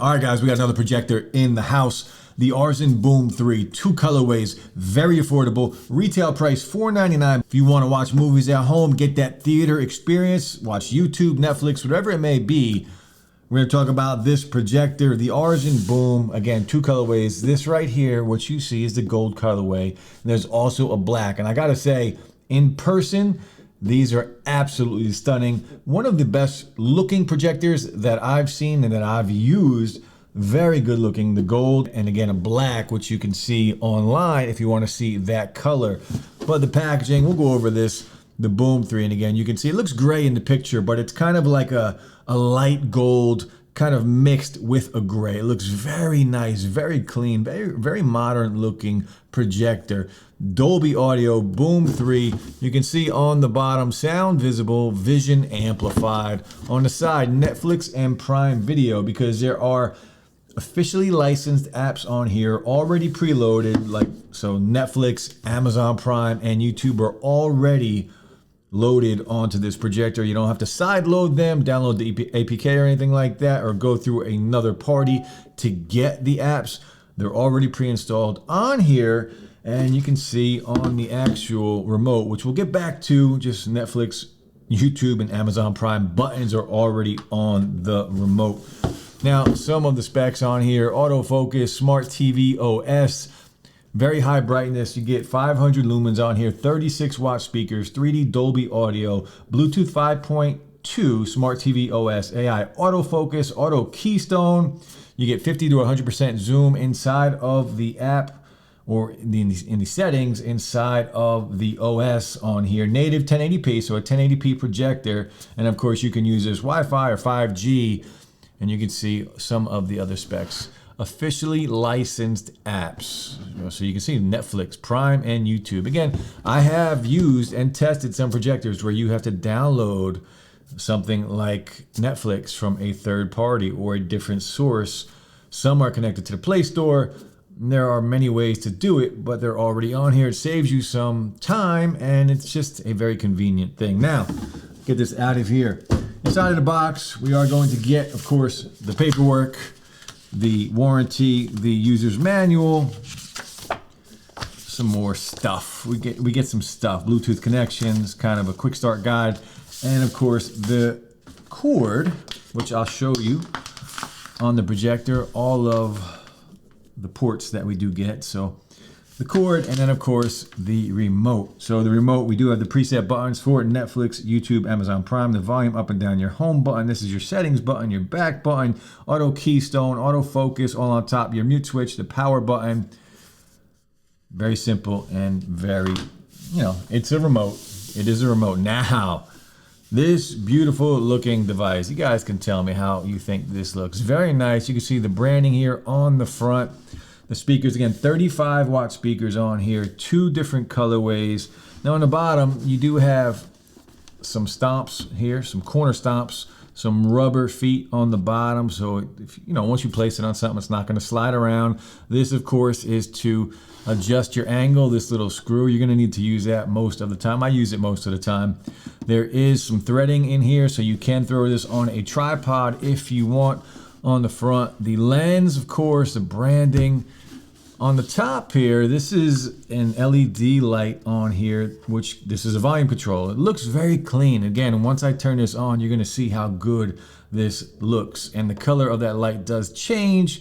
All right, guys, we got another projector in the house. The AURZEN Boom 3, 2 colorways, very affordable. Retail price $4.99. If you want to watch movies at home, get that theater experience, watch YouTube, Netflix, whatever it may be. We're going to talk about this projector, the AURZEN Boom. Again, 2 colorways. This right here, what you see is the gold colorway. And there's also a black. And I got to say, in person, these are absolutely stunning. One of the best looking projectors that I've seen and that I've used. Very good looking, the gold, and again a black, which you can see online if you want to see that color. But the packaging, we'll go over this, the Boom 3, and again you can see it looks gray in the picture, but it's kind of like a light gold kind of mixed with a gray. It looks very nice, very clean, very modern looking projector. Dolby audio, Boom 3. You can see on the bottom, sound visible, vision amplified. On the side, Netflix and Prime Video, because there are officially licensed apps on here already preloaded, like so Netflix, Amazon Prime, and YouTube are already loaded onto this projector. You don't have to side load them, download the APK or anything like that, or go through another party to get the apps. They're already pre-installed on here, and you can see on the actual remote, which we'll get back to, just Netflix, YouTube, and Amazon Prime buttons are already on the remote. Now, some of the specs on here: autofocus, smart TV OS, very high brightness. You get 500 lumens on here, 36 watt speakers, 3D Dolby audio, Bluetooth 5.2, smart TV OS, AI autofocus, auto Keystone. You get 50 to 100% zoom inside of the app, or in the settings inside of the OS on here. Native 1080p, so a 1080p projector. And of course, you can use this Wi-Fi or 5G. And you can see some of the other specs. Officially licensed apps. So you can see Netflix, Prime, and YouTube. Again, I have used and tested some projectors where you have to download something like Netflix from a third party or a different source. Some are connected to the Play Store. There are many ways to do it, but they're already on here. It saves you some time, and it's just a very convenient thing. Now, get this out of here. Inside of the box, we are going to get, of course, the paperwork, the warranty, the user's manual, some more stuff. We get some stuff, Bluetooth connections, kind of a quick start guide, and of course the cord, which I'll show you on the projector, all of the ports that we do get. So the cord, and then of course the remote. So the remote, we do have the preset buttons for Netflix, YouTube, Amazon Prime, the volume up and down, your home button. This is your settings button, your back button, auto Keystone, auto focus, all on top, your mute switch, the power button. Very simple and very, it's a remote. It is a remote. Now, this beautiful looking device, you guys can tell me how you think this looks. Very nice. You can see the branding here on the front. The speakers, again, 35 watt speakers on here, 2 different colorways. Now on the bottom, you do have some stomps here, some corner stomps, some rubber feet on the bottom. So if, once you place it on something, it's not going to slide around. This, of course, is to adjust your angle. This little screw, you're going to need to use that most of the time. I use it most of the time. There is some threading in here, so you can throw this on a tripod if you want. On the front, the lens, of course, the branding. On the top here, this is an LED light on here, which this is a volume control. It looks very clean. Again, once I turn this on, you're gonna see how good this looks. And the color of that light does change.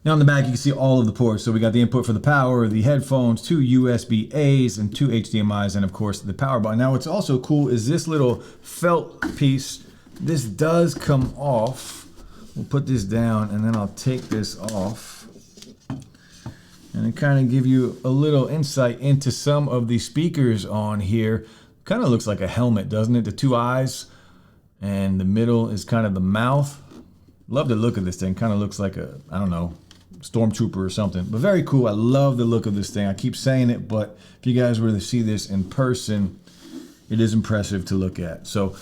Now on the back, you can see all of the ports. So we got the input for the power, the headphones, 2 USB-A's and 2 HDMI's, and of course the power button. Now what's also cool is this little felt piece. This does come off. We'll put this down and then I'll take this off. And it kind of give you a little insight into some of the speakers on here. Kind of looks like a helmet, doesn't it? The 2 eyes, and the middle is kind of the mouth. Love the look of this thing. Kind of looks like a, I don't know, stormtrooper or something. But very cool. I love the look of this thing. I keep saying it, but if you guys were to see this in person, it is impressive to look at. So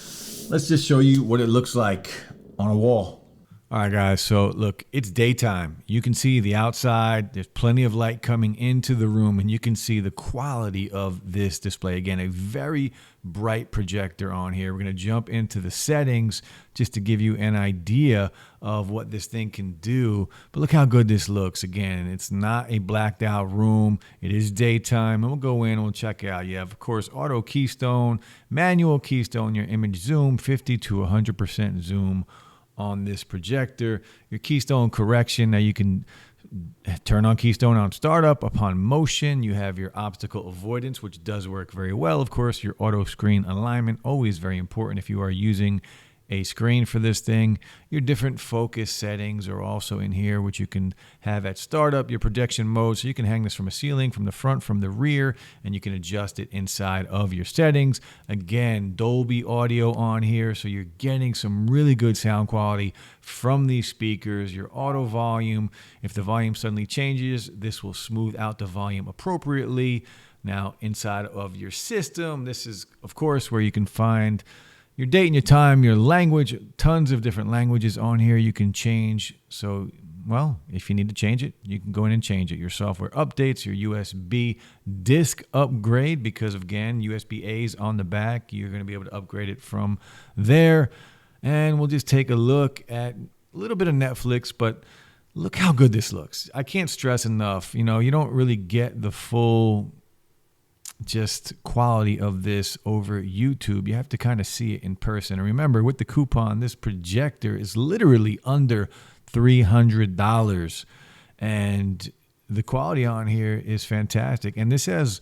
let's just show you what it looks like on a wall. All right, guys, so look, it's daytime. You can see the outside. There's plenty of light coming into the room, and you can see the quality of this display. Again, a very bright projector on here. We're going to jump into the settings just to give you an idea of what this thing can do. But look how good this looks. Again, it's not a blacked out room. It is daytime, and we'll go in and we'll check it out. You have, of course, auto keystone, manual keystone, your image zoom, 50 to 100% zoom on this projector. Your keystone correction, now you can turn on keystone on startup. Upon motion, you have your obstacle avoidance, which does work very well. Of course, your auto screen alignment, always very important if you are using a screen for this thing. Your different focus settings are also in here, which you can have at startup. Your projection mode, so you can hang this from a ceiling, from the front, from the rear, and you can adjust it inside of your settings. Again, Dolby audio on here, so you're getting some really good sound quality from these speakers. Your auto volume, if the volume suddenly changes, this will smooth out the volume appropriately. Now, inside of your system, this is, of course, where you can find your date and your time, your language, tons of different languages on here you can change. So, well, if you need to change it, you can go in and change it. Your software updates, your USB disk upgrade, because again, USB-A's on the back. You're going to be able to upgrade it from there. And we'll just take a look at a little bit of Netflix, but look how good this looks. I can't stress enough, you don't really get the full just quality of this over YouTube. You have to kind of see it in person. And remember, with the coupon, this projector is literally under $300. And the quality on here is fantastic. And this has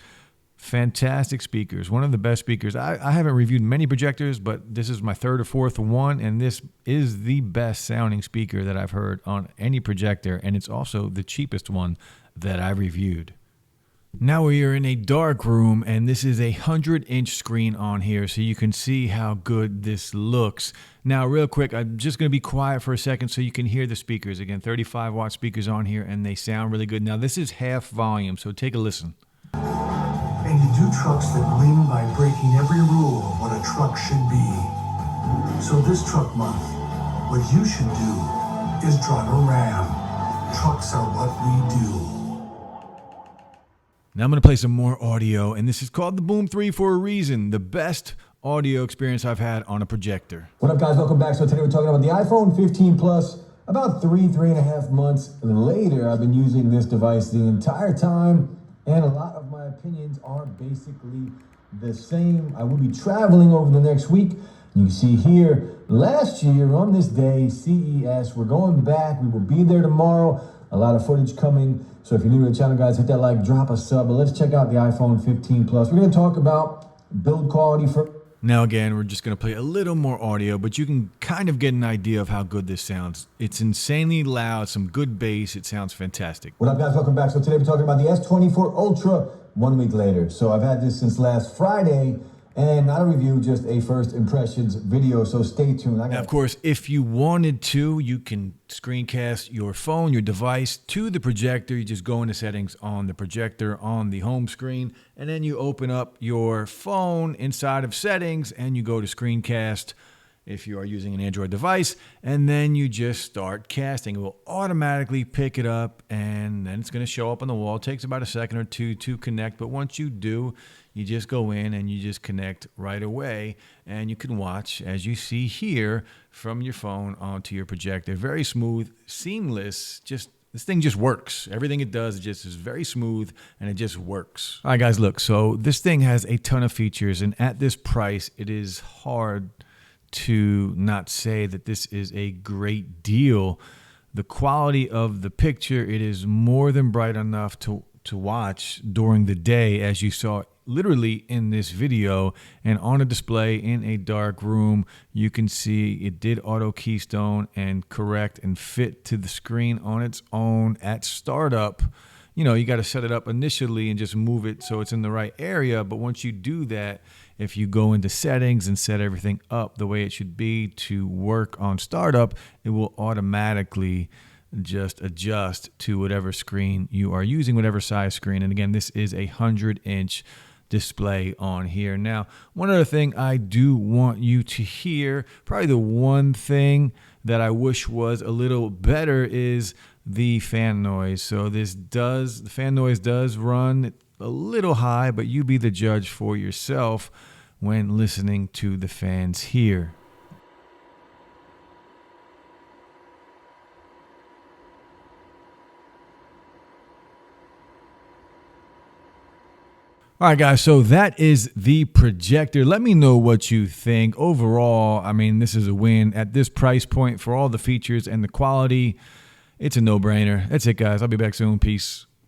fantastic speakers. One of the best speakers. I haven't reviewed many projectors, but this is my third or fourth one. And this is the best sounding speaker that I've heard on any projector. And it's also the cheapest one that I reviewed. Now we are in a dark room, and this is a 100-inch screen on here, so you can see how good this looks. Now, real quick, I'm just going to be quiet for a second so you can hear the speakers. Again, 35-watt speakers on here, and they sound really good. Now, this is half volume, so take a listen. And you do trucks that win by breaking every rule of what a truck should be. So this truck month, what you should do is drive a Ram. Trucks are what we do. Now I'm going to play some more audio, and this is called the Boom 3 for a reason. The best audio experience I've had on a projector. What up, guys? Welcome back. So today we're talking about the iPhone 15 Plus. About 3.5 months later, I've been using this device the entire time, and a lot of my opinions are basically the same. I will be traveling over the next week. You can see here, last year on this day, CES, we're going back. We will be there tomorrow. A lot of footage coming. So if you're new to the channel, guys, hit that like, drop a sub. But let's check out the iPhone 15 Plus. We're going to talk about build quality for... Now, again, we're just going to play a little more audio, but you can kind of get an idea of how good this sounds. It's insanely loud, some good bass. It sounds fantastic. What up, guys? Welcome back. So today we're talking about the S24 Ultra 1 week later. So I've had this since last Friday, and not a review, just a first impressions video, so stay tuned. Now, of course, if you wanted to, you can screencast your phone, your device, to the projector. You just go into settings on the projector on the home screen, and then you open up your phone inside of settings, and you go to screencast if you are using an Android device, and then you just start casting. It will automatically pick it up, and then it's going to show up on the wall. It takes about a second or two to connect, but once you do, you just go in and you just connect right away, and you can watch, as you see here, from your phone onto your projector. Very smooth, seamless, this thing just works. Everything it does just is very smooth, and it just works. All right, guys, look, so this thing has a ton of features, and at this price, it is hard to not say that this is a great deal. The quality of the picture, it is more than bright enough to watch during the day, as you saw literally in this video, and on a display in a dark room. You can see it did auto keystone and correct and fit to the screen on its own at startup. You got to set it up initially and just move it so it's in the right area. But once you do that, if you go into settings and set everything up the way it should be to work on startup, it will automatically just adjust to whatever screen you are using, whatever size screen. And again, this is a 100-inch display on here. Now, one other thing I do want you to hear, probably the one thing that I wish was a little better, is the fan noise. So the fan noise does run a little high, but you be the judge for yourself when listening to the fans here. All right, guys, so that is the Projector. Let me know what you think. Overall, I mean, this is a win. At this price point, for all the features and the quality, it's a no-brainer. That's it, guys. I'll be back soon. Peace.